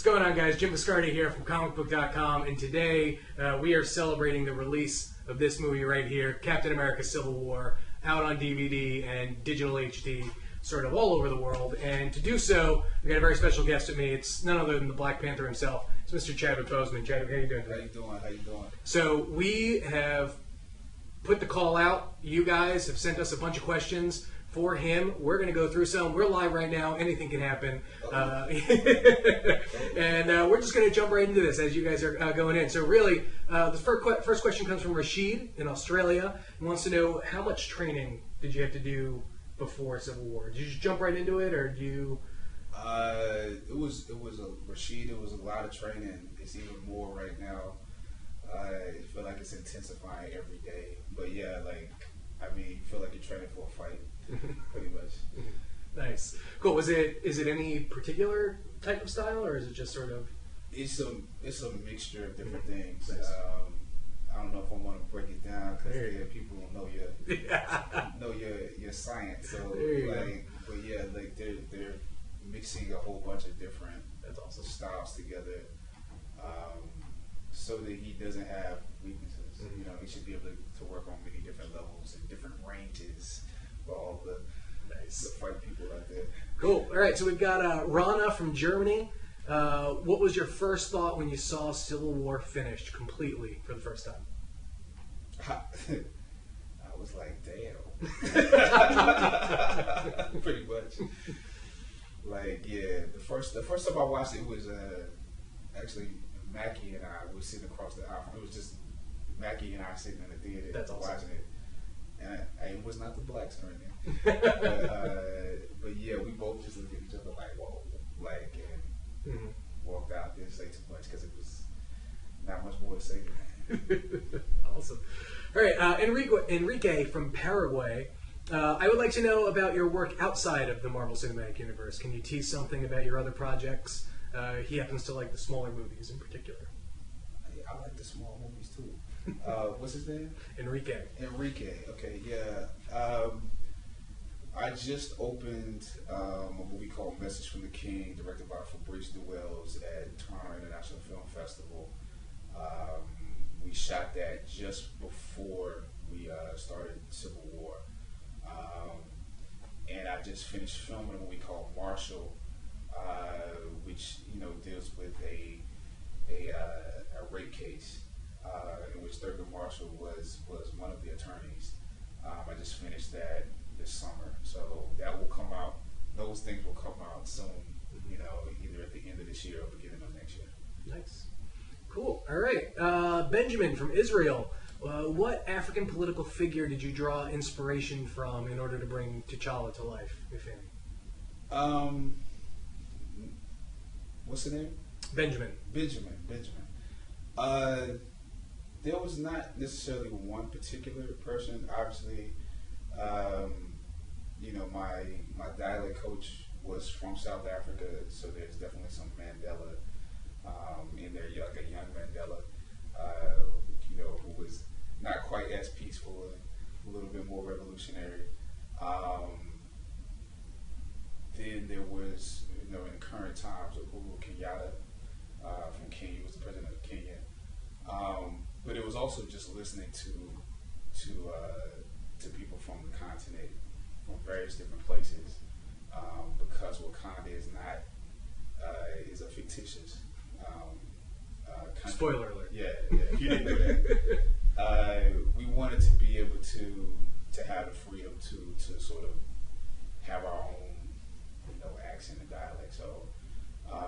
going on, guys? Jim Viscardi here from Comicbook.com, and today we are celebrating the release of this movie right here, Captain America Civil War, out on DVD and digital HD, sort of all over the world. And to do so, we've got a very special guest with me. It's none other than the Black Panther himself. It's Mr. Chadwick Boseman. Chadwick, how you doing today? How you doing? So we have put the call out. You guys have sent us a bunch of questions for him. We're going to go through some. We're live right now. Anything can happen. And we're just going to jump right into this as you guys are going in. So really, the first question comes from Rashid in Australia. He wants to know, how much training did you have to do before Civil War? Did you just jump right into it, or do you... Rashid, it was a lot of training. It's even more right now. I feel like it's intensifying every day. But yeah, you feel like you're training for a fight. Pretty much. Nice. Cool. Is it any particular type of style, or is it just sort of... It's a mixture of different things. Nice. I don't know if I want to break it down because people don't know your science. So they're mixing a whole bunch of different styles together, so that he doesn't have weaknesses. Mm-hmm. You know, he should be able to work on many different levels and different ranges for all the fight people out there. Cool. All right, so we've got Rana from Germany. What was your first thought when you saw Civil War finished completely for the first time? I was like, damn. Pretty much. The first time I watched it was actually Mackie and I were sitting across the aisle. It was just Mackie and I sitting in the theater watching it. And it was not the blacks or anything. but yeah, we both just looked at each other like, whoa. And walked out. Didn't say too much because it was not much more to say than that. Awesome. All right, Enrique from Paraguay. I would like to know about your work outside of the Marvel Cinematic Universe. Can you tease something about your other projects? He happens to like the smaller movies in particular. I like the small movies too. What's his name? Enrique. Okay, yeah. I just opened a movie called Message from the King, directed by Fabrice DeWells at Toronto International Film Festival. We shot that just before we started Civil War. And I just finished filming a movie called Marshall, which deals with a rape case in which Thurgood Marshall was one of the attorneys. I just finished that this summer, so that will come out. Those things will come out soon. Either at the end of this year or beginning of next year. Nice, cool. All right, Benjamin from Israel. What African political figure did you draw inspiration from in order to bring T'Challa to life, if any? What's the name? Benjamin. There was not necessarily one particular person. Obviously, my dialect coach was from South Africa, so there's definitely some Mandela in there, like a young Mandela. Who was not quite as peaceful and a little bit more revolutionary. Then there was, in current times, Uhuru Kenyatta from Kenya, was the president of Kenya. But it was also just listening to people from the continent, from various different places, because Wakanda is not is a fictitious. Spoiler alert. Yeah, if you didn't know that. We wanted to be able to have the freedom to sort of have our own, accent and dialect. So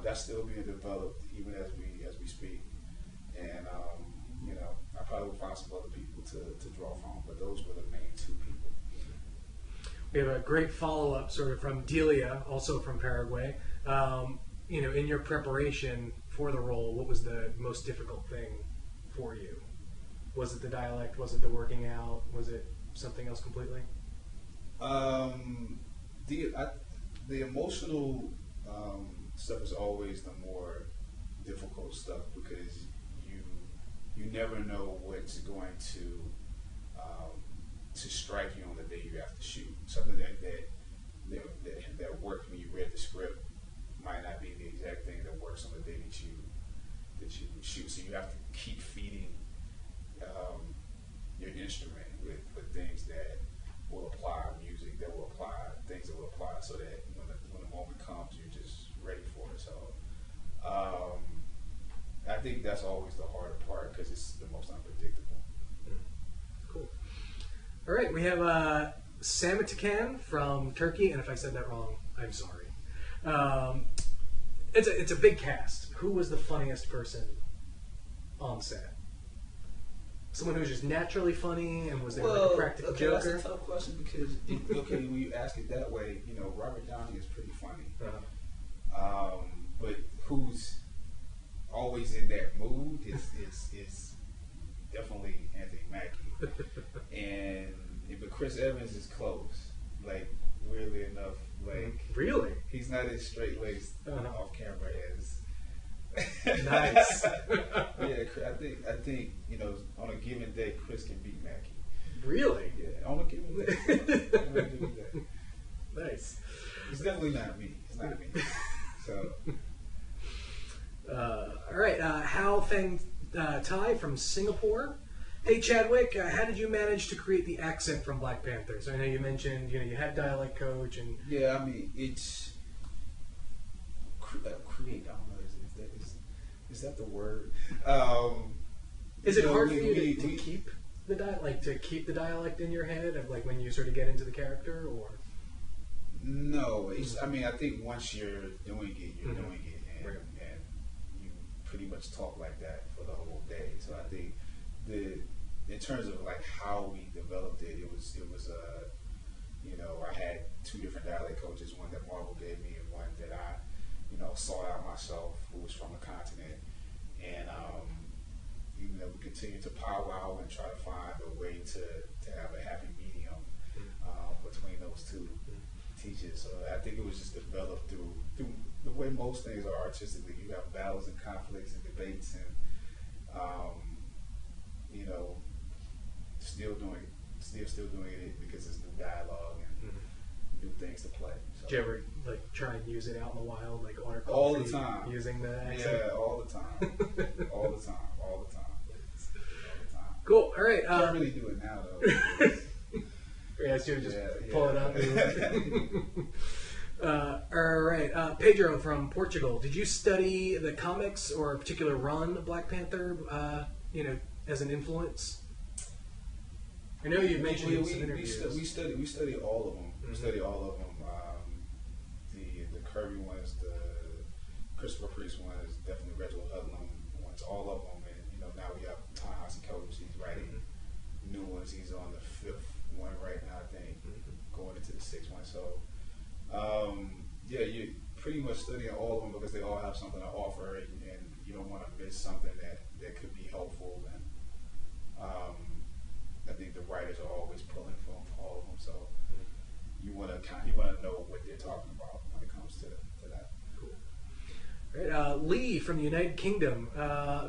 that's still being developed even as we speak. And I probably will find some other people to draw from, but those were the main two people. We have a great follow-up sort of from Delia, also from Paraguay. In your preparation for the role, what was the most difficult thing for you? Was it the dialect? Was it the working out? Was it something else completely? The emotional stuff is always the more difficult stuff, because you never know what's going to strike you on the day you have to shoot. Something that worked when you read the script might not be the exact thing that works on the day that that you shoot. So you have to keep feeding your instrument with things that will apply music, that will apply things that will apply, so that when the moment comes, you're just ready for it. So I think that's always the harder part because it's the most unpredictable. Cool. All right, we have Samatakan from Turkey, and if I said that wrong, I'm sorry. It's a big cast. Who was the funniest person on set? Someone who was just naturally funny, and was there like a practical joker? That's a tough question because when you ask it that way, Robert Downey is pretty funny. But who's always in that mood is definitely Anthony Mackie, but Chris Evans is close. Like weirdly enough, really, he's not as straight laced off camera as. Nice. Yeah, I think on a given day, Chris can beat Mackie. Really? Yeah, on a given day. Nice. It's definitely not me. It's not me. So. All right, Hao Feng Tai from Singapore. Hey Chadwick, how did you manage to create the accent from Black Panther? So I know you mentioned you had dialect coach and yeah, I mean it's create. I don't know. Is that the word? Is it hard for you to keep the keep the dialect in your head of like when you sort of get into the character, or? No, I think once you're doing it, you're doing it, and you pretty much talk like that for the whole day. So I think in terms of like how we developed it, it was I had two different dialect coaches, one that Marvel gave me and one that I sought out myself, who was from the continent, and we continued to powwow and try to find a way to have a happy medium between those two teachers. So I think it was just developed through the way most things are artistically. You have battles and conflicts and debates, and still doing it because it's new dialogue and new things to play. So. Did you ever try and use it out in the wild, like order coffee, all the time, using the accent? Yeah, all the time, all the time. Cool. All right. Can't really do it now though. Yeah, so you just pull it up. All right. Pedro from Portugal. Did you study the comics or a particular run of Black Panther? As an influence. I know you mentioned in some interviews. We study all of them. Mm-hmm. We study all of them. The Kirby ones, the Christopher Priest ones, definitely Reginald Hudlin ones, all of them. And now we have Ta-Nehisi Coates. He's writing new ones. He's on the 5th one right now, I think, going into the 6th one. So, you pretty much studying all of them because they all have something to offer, and you don't want to miss something that could be helpful. And I think the writers are always pulling from all of them, so you want to know what they're talking about when it comes to that. Cool. All right, Lee from the United Kingdom.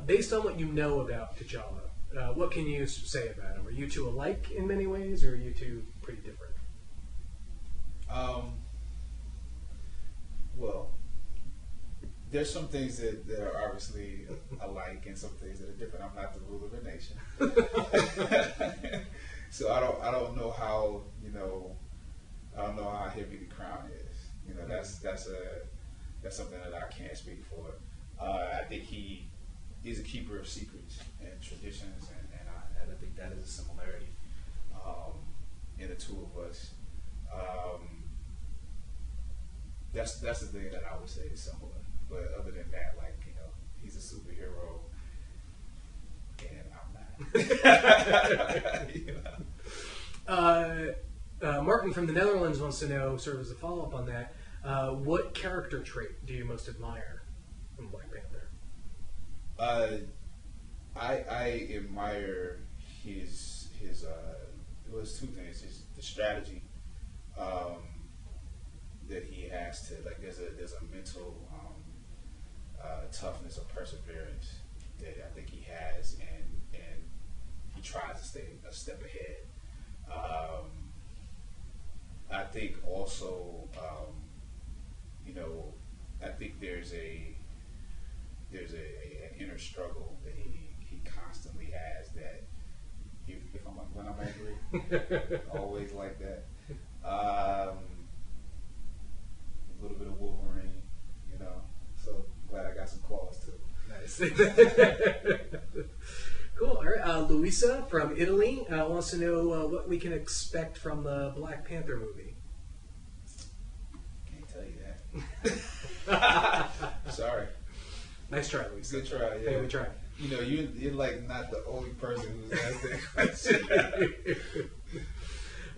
Based on what you know about T'Challa, what can you say about him? Are you two alike in many ways, or are you two pretty different? Well, there's some things that are obviously alike and some things that are different. I'm not the ruler of a nation, so I don't know how how heavy the crown is. That's something that I can't speak for. I think he is a keeper of secrets and traditions, and I think that is a similarity in the two of us. That's the thing that I would say is similar. But other than that, he's a superhero, and I'm not. Martin from the Netherlands wants to know, sort of as a follow-up on that, what character trait do you most admire in Black Panther? I admire his it's two things. The strategy that he has to there's a mental toughness or perseverance that I think he has, and he tries to stay a step ahead. I think also, I think there's there's an inner struggle that he constantly has. That when I'm angry, always like that. A little bit of Wolverine, you know. So glad I got some claws too. Nice. Cool. All right. Luisa from Italy wants to know what we can expect from the Black Panther movie. Can't tell you that. Sorry. Nice try, Luisa. Good try. Yeah. Hey, we tried. You know, you're like not the only person who's asked that question.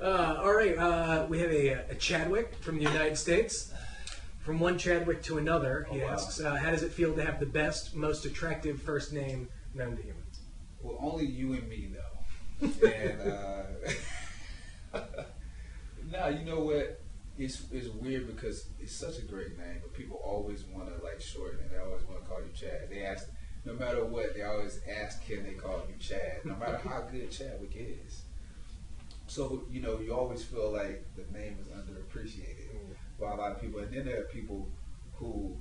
All right. We have a Chadwick from the United States. From one Chadwick to another, he asks, how does it feel to have the best, most attractive first name known to humans? Well, only you and me know. And now you know what? It's weird because it's such a great name, but people always want to like shorten it. They always want to call you Chad. They ask, no matter what, they always ask, can they call you Chad? No matter how good Chadwick is. So you know, you always feel like the name is underappreciated by a lot of people, and then there are people who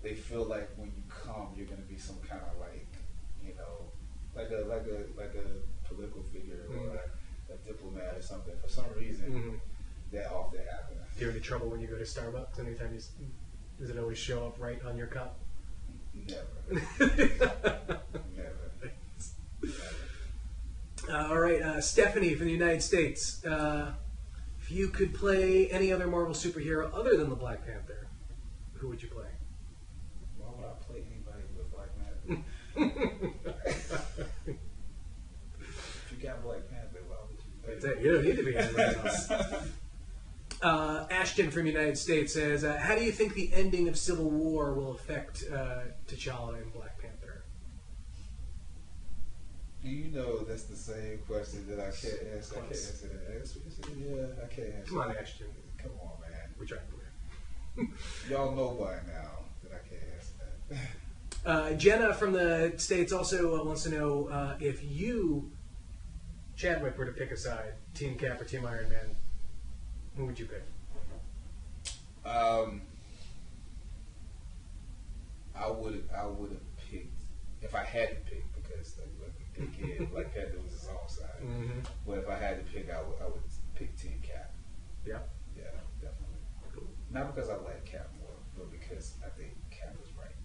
they feel like when you come, you're going to be some kind of like, you know, like a political figure or a diplomat or something. For some reason, that often happens. Do you have any trouble when you go to Starbucks? Anytime does it always show up right on your cup? Never. Never. All right, Stephanie from the United States. If you could play any other Marvel superhero other than the Black Panther, who would you play? Why would I play anybody with Black Panther? If you got Black Panther, why would you play? You don't need to be anybody else. Ashton from the United States says, how do you think the ending of Civil War will affect T'Challa and Black Panther? Do you know that's the same question that I can't answer? I can't answer that. Yeah, I can't answer. Come on, Ashton. Come on, man. We're trying to. Y'all know by now that I can't answer that. Jenna from the States also wants to know if you, Chadwick, were to pick a side, Team Cap or Team Iron Man, who would you pick? I would have picked, if I had to pick, because again, Black Panther was his own side. But if I had to pick, I would pick Team Cap. Yeah? Yeah, definitely. Cool. Not because I like Cap more, but because I think Cap was right.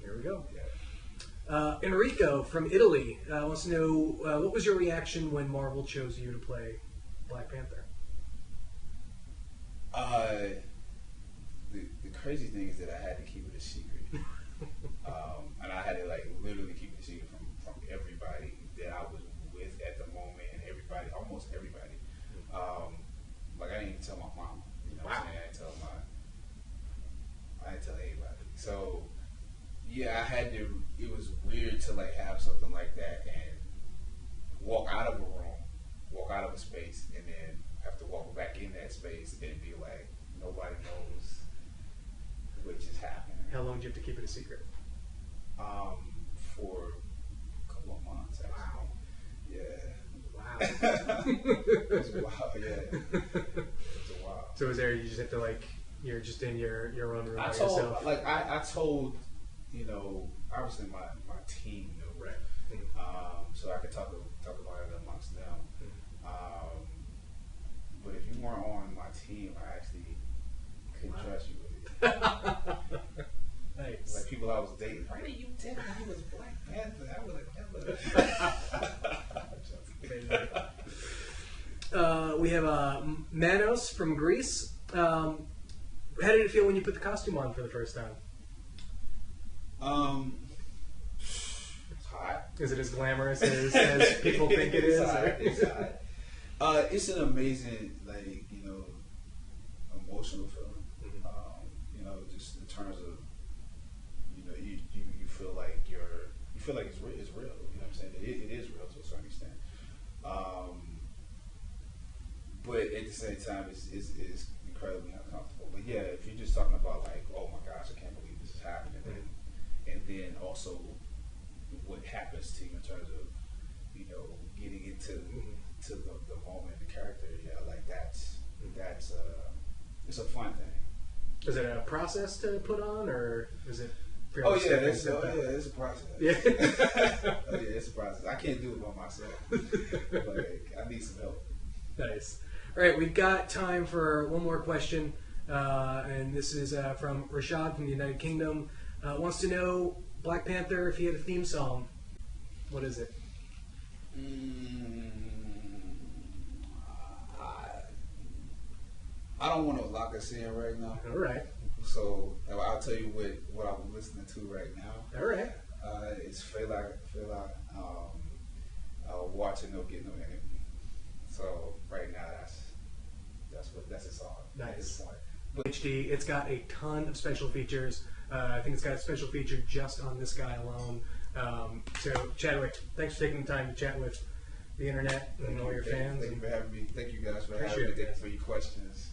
Here we go. Yeah. Enrico from Italy wants to know, what was your reaction when Marvel chose you to play Black Panther? The crazy thing is that I had to keep it a secret. And I had to like literally keep it a secret from everybody that I was with at the moment, and almost everybody. Like I didn't even tell my mom. You know what I'm saying? I didn't tell anybody. So yeah, I had to. It was weird to like have something like that and walk out of a room, walk out of a space, and then have to walk back in that space and be like, nobody knows what just happened. How long did you have to keep it a secret? For a couple of months, actually. Wow. Yeah. It was wild, yeah. It was a while. So was there, you just have to like, you're just in your own room by I told, yourself? like, I told, you know, obviously my team knew. Right. So I could talk about it amongst them. But if you weren't on my team, I actually couldn't trust you with it. Nice. Like people I was dating, why did you tell me he was Black Panther? I would have never. We have Manos from Greece. How did it feel when you put the costume on for the first time? It's hot. Is it as glamorous as people think it is? It's hot. It's an amazing, like, you know, emotional feeling. You know, just in terms of, you know, you feel like you feel like it's real. You know what I'm saying? It is real to a certain extent. But at the same time, it's incredibly uncomfortable. But yeah, if you're just talking about like, oh my gosh, I can't believe this is happening, and then also what happens to you in terms of, you know, getting into to the moment, the character, yeah, like that's it's a fun thing. Is it a process to put on, or is it? fairly stiff it's a process. Yeah. It's a process. I can't do it by myself. But I need some help. Nice. All right, we've got time for one more question, and this is from Rashad from the United Kingdom. Wants to know Black Panther, if he had a theme song, what is it? I don't want to lock us in right now. All right. So I'll tell you what I'm listening to right now. All right. It's Fela watching No Get No Enemy. So right now that's a song. Nice. But HD, it's got a ton of special features. I think it's got a special feature just on this guy alone. So Chadwick, thanks for taking the time to chat with the internet and all your fans. Thank you for having me. Thank you guys for Appreciate having me. it. Thank you for your questions.